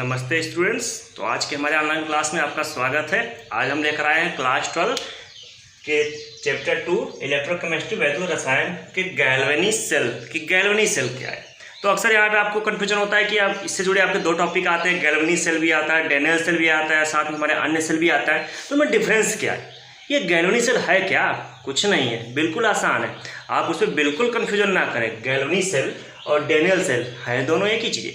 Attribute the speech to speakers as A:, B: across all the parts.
A: नमस्ते स्टूडेंट्स। तो आज के हमारे ऑनलाइन क्लास में आपका स्वागत है। आज हम लेकर आए हैं क्लास 12 के चैप्टर 2 इलेक्ट्रोकेमिस्ट्री वैद्युत रसायन के गैल्वेनी सेल की गैल्वेनी सेल क्या है। तो अक्सर यहाँ पे आपको कन्फ्यूजन होता है कि आप इससे जुड़े आपके दो टॉपिक आते हैं, गैल्वेनी सेल भी आता है, डेनियल सेल भी आता है, साथ में हमारे अन्य सेल भी आता है। तो इनमें डिफरेंस क्या है, ये गैल्वेनी सेल है क्या? कुछ नहीं है, बिल्कुल आसान है। आप उसमें बिल्कुल कन्फ्यूजन ना करें। गैल्वेनी सेल और डेनियल सेल है दोनों एक ही चीज़ें,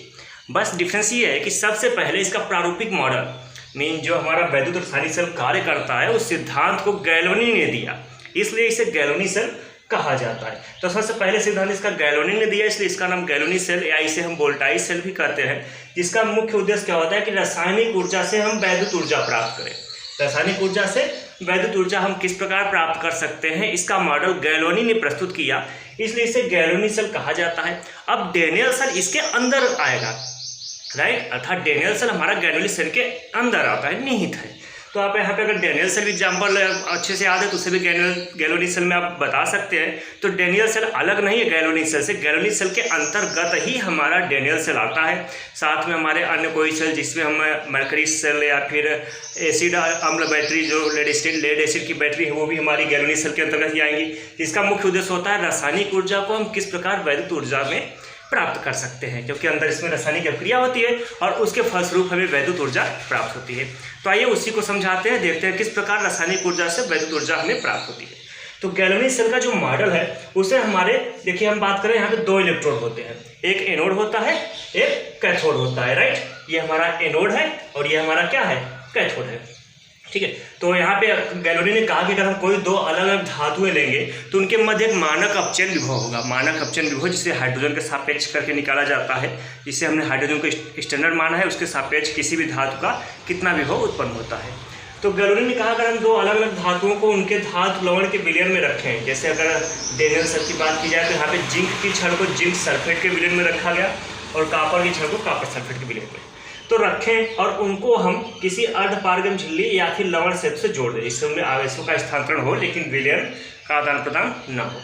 A: बस डिफरेंस ये है कि सबसे पहले इसका प्रारूपिक मॉडल मीन जो हमारा वैद्युत रसायनिक सेल कार्य करता है उस सिद्धांत को गैल्वेनी ने दिया, इसलिए इसे गैल्वेनी सेल कहा जाता है। तो सबसे पहले सिद्धांत इसका गैल्वेनी ने दिया, इसलिए इसका नाम गैल्वेनी सेल या इसे हम वोल्टाइक सेल भी कहते हैं। जिसका मुख्य उद्देश्य क्या होता है कि रासायनिक ऊर्जा से हम वैद्युत ऊर्जा प्राप्त करें। रासायनिक ऊर्जा से वैद्युत ऊर्जा हम किस प्रकार प्राप्त कर सकते हैं, इसका मॉडल गैल्वेनी ने प्रस्तुत किया, इसलिए इसे गैल्वेनी सेल कहा जाता है। अब डेनियल सेल इसके अंदर आएगा, राइट, अर्थात डेनियल सेल हमारा गैल्वेनी सेल के अंदर आता है, निहित है। तो आप यहाँ पे अगर डेनियल सेल एग्जाम्पल अच्छे से याद है तो उसे भी गैल्वेनी सेल में आप बता सकते हैं। तो डेनियल सेल अलग नहीं है गैल्वेनी सेल से, गैल्वेनी सेल के अंतर्गत ही हमारा डेनियल सेल आता है। साथ में हमारे अन्य कोई सेल जिसमें हम मरकरी सेल या फिर एसिड अम्ल बैटरी जो लेड एसिड की बैटरी है वो भी हमारी गैल्वेनी सेल के अंतर्गत ही आएंगी। जिसका मुख्य उद्देश्य होता है रासायनिक ऊर्जा को हम किस प्रकार वैद्युत ऊर्जा में प्राप्त कर सकते हैं, क्योंकि अंदर इसमें रासायनिक अभिक्रिया होती है और उसके फलस्वरूप हमें वैद्युत ऊर्जा प्राप्त होती है। तो आइए उसी को समझाते हैं, देखते हैं किस प्रकार रासायनिक ऊर्जा से वैद्युत ऊर्जा हमें प्राप्त होती है। तो गैल्वेनी सेल का जो मॉडल है उसे हमारे देखिए हम बात करें, यहाँ पे दो इलेक्ट्रोड होते हैं, एक एनोड होता है, एक कैथोड होता है, राइट। ये हमारा एनोड है और ये हमारा क्या है, कैथोड है, ठीक है। तो यहाँ पे गैल्वेनी ने कहा कि अगर हम कोई दो अलग अलग धातुएं लेंगे तो उनके मध्य एक मानक अपचयन विभव होगा। मानक अपचयन विभव जिसे हाइड्रोजन के सापेक्ष करके निकाला जाता है, जिसे हमने हाइड्रोजन को स्टैंडर्ड माना है, उसके सापेक्ष किसी भी धातु का कितना विभव उत्पन्न होता है। तो गैल्वेनी ने कहा अगर हम दो अलग अलग धातुओं को उनके धातु लवण के विलयन में रखें, जैसे अगर डेनियल सेल की बात की जाए तो यहाँ पे जिंक की छड़ को जिंक सल्फेट के विलयन में रखा गया और कापर की छड़ को कापर सल्फेट के विलयन में तो रखें, और उनको हम किसी अर्धपारगम्य झिल्ली या फिर लवण सेतु से जोड़ दें, इससे उनमें आवेशों का स्थानांतरण हो लेकिन विलयन का आदान प्रदान न हो।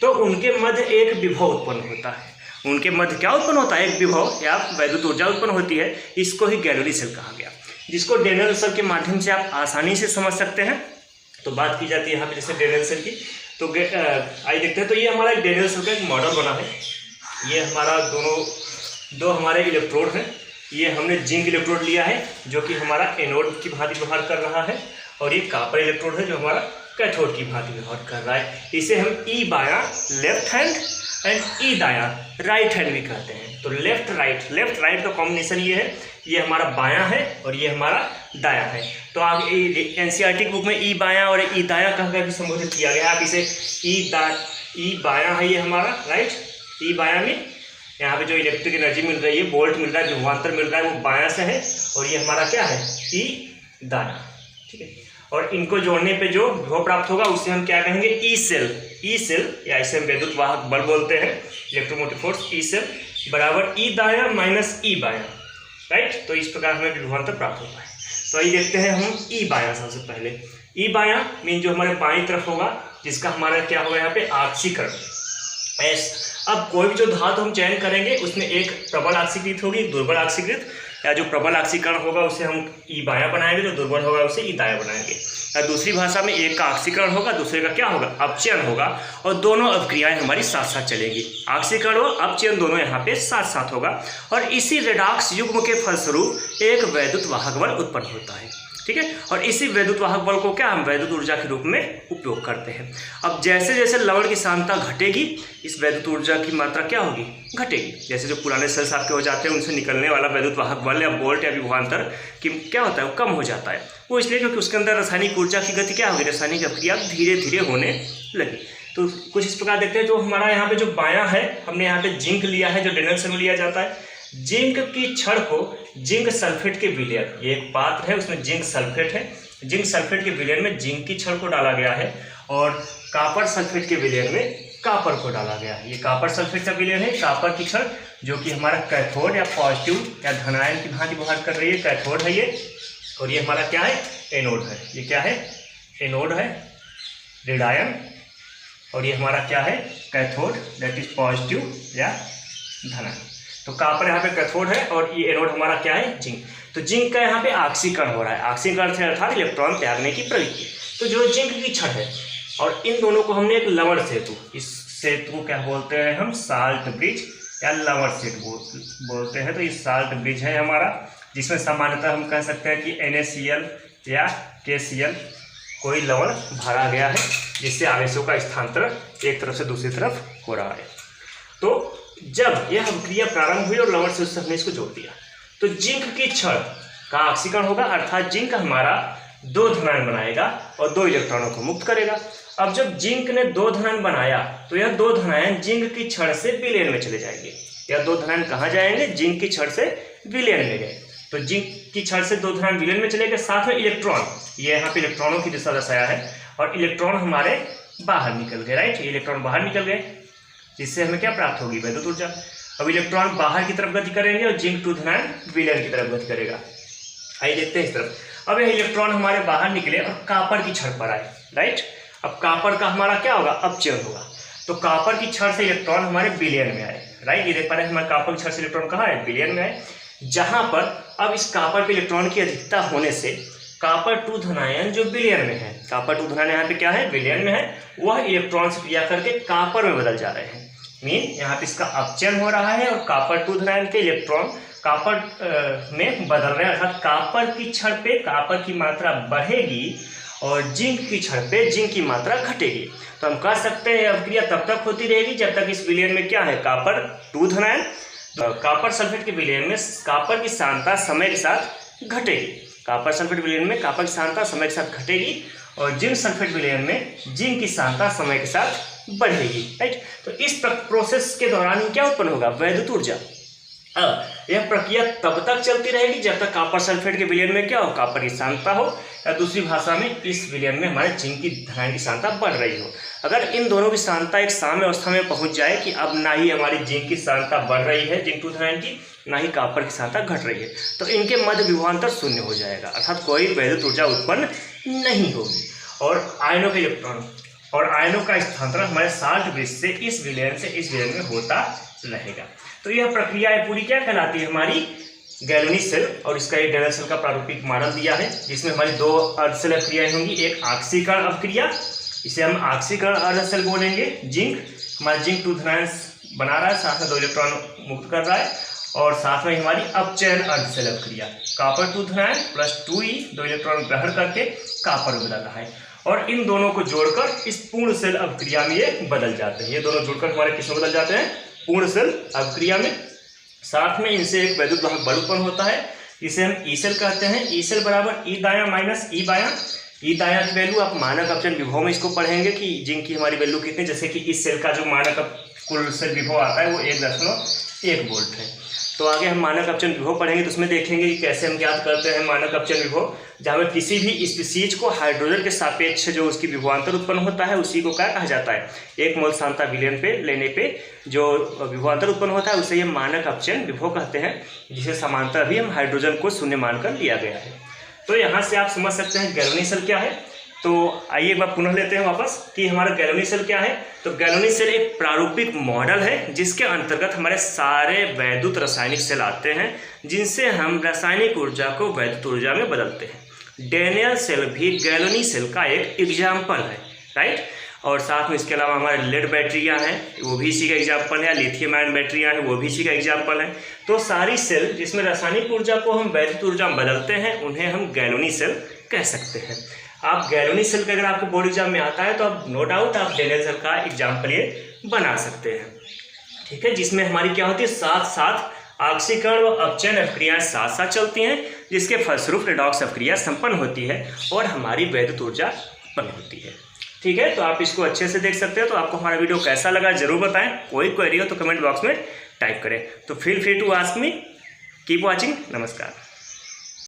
A: तो उनके मध्य एक विभव उत्पन्न होता है। उनके मध्य क्या उत्पन्न होता है, एक विभव या वैद्युत ऊर्जा उत्पन्न होती है। इसको ही गैल्वेनी सेल कहा गया, जिसको डेनियल सेल के माध्यम से आप आसानी से समझ सकते हैं। तो बात की जाती है यहाँ पे जैसे डेनियल सेल की, तो आइए देखते हैं। तो ये हमारा डेनियल सेल का एक मॉडल बना है। ये हमारा दो हमारे इलेक्ट्रोड हैं। ये हमने जिंक इलेक्ट्रोड लिया है जो कि हमारा एनोड की भांति व्यवहार कर रहा है, और ये कापर इलेक्ट्रोड है जो हमारा कैथोड की भांति व्यवहार कर रहा है। इसे हम ई बायां लेफ्ट हैंड एंड ई दायां राइट हैंड भी कहते हैं। तो लेफ्ट राइट का कॉम्बिनेशन ये है, ये हमारा बायां है और ये हमारा दायां है। तो आप एनसीईआरटी बुक में ई बायां और ई दायां कह कर भी संबोधित किया गया। आप इसे ई बायां है ये हमारा, राइट। ई बायां में यहाँ पे जो इलेक्ट्रिक एनर्जी मिल रही है, वोल्ट मिल रहा है, विभवांतर मिल रहा है, वो बायां से है, और ये हमारा क्या है, ई दायां, ठीक है। और इनको जोड़ने पे जो विभव प्राप्त होगा उसे हम क्या कहेंगे, ई सेल या इसे हम वैद्युत वाहक बल बोलते हैं, इलेक्ट्रोमोटिव फोर्स। ई सेल बराबर ई दायां माइनस ई बायां, राइट। तो इस प्रकार हमें विभवांतर प्राप्त होता है। तो आइए देखते हैं हम ई बायां। सबसे पहले ई बायां मीन जो हमारे बाईं तरफ होगा, जिसका हमारा क्या होगा यहाँ पे ऑक्सीकरण एस। अब कोई भी जो धातु हम चयन करेंगे उसमें एक प्रबल ऑक्सीकृत होगी, दुर्बल ऑक्सीकृत, या जो प्रबल ऑक्सीकरण होगा उसे हम ई बायां बनाएंगे, जो दुर्बल होगा उसे ई दायां बनाएंगे। या दूसरी भाषा में एक का ऑक्सीकरण होगा, दूसरे का क्या होगा, अपचयन होगा, और दोनों अभिक्रियाएं हमारी साथ साथ चलेंगी। ऑक्सीकरण और अपचयन दोनों यहाँ पे साथ साथ होगा, और इसी रेडॉक्स युग्म के फलस्वरूप एक वैद्युत वाहक बल उत्पन्न होता है, ठीक है। और इसी वैद्युत वाहक बल को क्या हम वैद्युत ऊर्जा के रूप में उपयोग करते हैं। अब जैसे जैसे लवण की सांद्रता घटेगी, इस वैद्युत ऊर्जा की मात्रा क्या होगी, घटेगी। जैसे जो पुराने सेल्स आपके हो जाते हैं उनसे निकलने वाला वैद्युत वाहक बल या वोल्ट या विभवांतर की क्या होता है, वो कम हो जाता है। वो इसलिए क्योंकि उसके अंदर रासायनिक ऊर्जा की गति क्या होगी, रासायनिक अभिक्रिया धीरे धीरे होने लगी। तो कुछ इस प्रकार देखते हैं। तो हमारा यहाँ पे जो बायां है, हमने यहाँ पे जिंक लिया है जो डेनियल सेल में लिया जाता है। जिंक की छड़ को जिंक सल्फेट के विलयन, ये एक पात्र है उसमें जिंक सल्फेट है, जिंक सल्फेट के विलयन में जिंक की छड़ को डाला गया है, और कापर सल्फेट के विलयन में कापर को डाला गया है। ये कापर सल्फेट का विलयन है, कापर की छड़ जो कि हमारा कैथोड या पॉजिटिव या धनायन की भांति व्यवहार कर रही है, कैथोड है ये, और ये हमारा क्या है, एनोड है। ये क्या है, एनोड है, ऋणायन, और ये हमारा क्या है, कैथोड दैट इज पॉजिटिव या धनायन। तो कॉपर यहाँ पे कैथोड है और ये एनोड हमारा क्या है, जिंक। तो जिंक का यहाँ पे ऑक्सीकरण हो रहा है, ऑक्सीकरण से अर्थात इलेक्ट्रॉन त्यागने की प्रक्रिया। तो जो जिंक की छड़ है और इन दोनों को हमने एक लवण सेतु, इस सेतु को क्या बोलते हैं हम, साल्ट ब्रिज या लवण सेतु बोलते हैं। तो ये साल्ट ब्रिज है हमारा, जिसमें सामान्यतः हम कह सकते हैं कि NaCl या KCl कोई लवण भरा गया है, जिससे आवेशों का स्थानांतरण एक तरफ से दूसरी तरफ हो रहा है। तो जब यह अभिक्रिया प्रारंभ हुई और लवण से उससे हमने इसको जोड़ दिया, तो जिंक की छड़ का ऑक्सीकरण होगा, अर्थात जिंक हमारा 2 धनायन बनाएगा और 2 इलेक्ट्रॉनों को मुक्त करेगा। अब जब जिंक ने 2 धनायन बनाया तो यह 2 धनायन जिंक की छड़ से विलयन में चले जाएंगे। यह 2 धनायन कहाँ जाएंगे, जिंक की छड़ से विलयन में गए। तो जिंक की छड़ से 2 धनायन विलयन में चले गए, साथ में इलेक्ट्रॉन, ये यहाँ पे इलेक्ट्रॉनों की दिशा दर्शाया है, और इलेक्ट्रॉन हमारे बाहर निकल गए, राइट। इलेक्ट्रॉन बाहर निकल गए, जिससे हमें क्या प्राप्त होगी, वैद्युत ऊर्जा। अब इलेक्ट्रॉन बाहर की तरफ गति करेंगे और जिंक 2 धनायन विलयन की तरफ गति करेगा। आइए देखते हैं इस तरफ। अब यह इलेक्ट्रॉन हमारे बाहर निकले और कॉपर की छड़ पर आए, राइट। अब कॉपर का हमारा क्या होगा, अपचयन होगा। तो कॉपर की छड़ से इलेक्ट्रॉन हमारे विलयन में आए, राइट। ये देख पा रहे हैं हमारे कॉपर की छड़ से इलेक्ट्रॉन कहाँ है, विलयन में आए, जहां पर अब इस कॉपर पे इलेक्ट्रॉन की अधिकता होने से कॉपर 2 धनायन जो विलयन में है, कॉपर 2 धनायन यहाँ पे क्या है, विलयन में है, वह इलेक्ट्रॉन से क्रिया करके कॉपर में बदल जा रहे हैं। मीन यहाँ पे इसका अपचयन हो रहा है और कॉपर 2 धनायन के इलेक्ट्रॉन कॉपर में बदल रहे हैं, अर्थात कॉपर की छड़ पे कॉपर की मात्रा बढ़ेगी और जिंक की छड़ पे जिंक की मात्रा घटेगी। तो हम कह सकते हैं अभिक्रिया तब तक होती रहेगी जब तक इस विलयन में क्या है, कॉपर 2 धनायन, कॉपर सल्फेट के विलयन में कॉपर की सांद्रता समय के साथ घटेगी। कॉपर सल्फेट विलयन में कॉपर की सांद्रता समय के साथ घटेगी और जिंक सल्फेट विलयन में जिंक की सांद्रता समय के साथ बढ़ेगी, राइट। तो इस प्रोसेस के दौरान क्या उत्पन्न होगा, वैद्युत ऊर्जा। अब यह प्रक्रिया तब तक चलती रहेगी जब तक कॉपर सल्फेट के विलयन में क्या हो, कॉपर की सांद्रता हो, या दूसरी भाषा में इस विलयन में हमारे जिंक की धनायन की सांद्रता बढ़ रही हो। अगर इन दोनों की सांद्रता एक साम्य अवस्था में पहुंच जाए कि अब ना ही हमारी जिंक की सांद्रता बढ़ रही है, जिंक 2 धनायन की, ना ही कॉपर की सांद्रता घट रही है, तो इनके मध्य विभवांतर शून्य हो जाएगा, अर्थात कोई वैद्युत ऊर्जा उत्पन्न नहीं होगी। और आयनों के इलेक्ट्रॉन और आयनों का स्थानांतरण हमारे साल्ट ब्रिज से इस विलयन से इस विलयन में होता रहेगा। तो यह प्रक्रिया पूरी क्या कहलाती है, हमारी गैल्वेनिक सेल। और इसका एक गैल्वेनिक सेल का प्रारूपिक मॉडल दिया है, जिसमें हमारी 2 अर्ध सेल अभिक्रियाएं होंगी, एक ऑक्सीकरण अभिक्रिया, इसे हम ऑक्सीकरण अर्ध सेल बोलेंगे। जिंक, हमारा जिंक 2 धनायन बना रहा है, साथ में 2 इलेक्ट्रॉन मुक्त कर रहा है, और साथ में हमारी अपचयन अर्ध सेल अभिक्रिया, कॉपर 2 धनायन प्लस 2e 2 इलेक्ट्रॉन ग्रहण करके कॉपर में बदल रहा है, और इन दोनों को जोड़कर इस पूर्ण सेल अभिक्रिया में ये बदल जाते हैं। ये दोनों जुड़कर हमारे किस में बदल जाते हैं, पूर्ण सेल अभिक्रिया में। साथ में इनसे एक वैद्युत वाहक बल उत्पन्न होता है, इसे हम ई सेल कहते हैं। ई सेल बराबर ई दायां माइनस ई बायां। ई दायां की वैल्यू आप मानक अपचयन विभव में इसको पढ़ेंगे कि जिंक की हमारी वैल्यू कितनी, जैसे कि इस सेल का जो मानक कुल सेल विभव आता है वो 1.1 वोल्ट है। तो आगे हम मानक अपचयन विभव पढ़ेंगे, तो उसमें देखेंगे कि कैसे हम ज्ञात करते हैं मानक अपचयन विभव, जहाँ में किसी भी स्पीसीज को हाइड्रोजन के सापेक्ष जो उसकी विभवांतर उत्पन्न होता है उसी को क्या कहा जाता है, 1 मोल सांद्रता विलयन पे लेने पे जो विभवांतर उत्पन्न होता है उसे ये मानक अपचयन विभव कहते हैं, जिसे समांतर भी हम हाइड्रोजन को शून्य मानकर लिया गया है। तो यहाँ से आप समझ सकते हैं गैल्वेनिक सेल क्या है। तो आइए एक बार पुनः लेते हैं वापस कि हमारा गैल्वेनिक सेल क्या है। तो गैल्वेनिक सेल एक प्रारूपिक मॉडल है जिसके अंतर्गत हमारे सारे वैद्युत रासायनिक सेल आते हैं, जिनसे हम रासायनिक ऊर्जा को वैद्युत ऊर्जा में बदलते हैं। डैनियल सेल भी गैल्वेनिक सेल का एक एग्जाम्पल है, राइट। और साथ में इसके अलावा हमारे लेड बैटरियाँ हैं, वो भी इसी का एग्जाम्पल है। लिथियम आयन बैटरियाँ हैं, वो भी इसी का एग्जाम्पल है। तो सारी सेल जिसमें रासायनिक ऊर्जा को हम वैद्युत ऊर्जा में बदलते हैं उन्हें हम गैल्वेनिक सेल कह सकते हैं। आप गैल्वेनिक सेल का अगर आपको बोर्ड एग्जाम में आता है तो आप नो डाउट आप डैनियल सेल का एग्जाम्पल ये बना सकते हैं, ठीक है। जिसमें हमारी क्या होती है, साथ साथ ऑक्सीकरण व अपचयन अभिक्रियाएं साथ साथ चलती हैं, जिसके फलस्वरूप रेडॉक्स अभिक्रिया संपन्न होती है और हमारी वैद्युत ऊर्जा उत्पन्न होती है, ठीक है। तो आप इसको अच्छे से देख सकते हो। तो आपको हमारा वीडियो कैसा लगा जरूर बताएं। कोई क्वेरी हो तो कमेंट बॉक्स में टाइप करें। तो feel free to ask me. Keep watching. नमस्कार।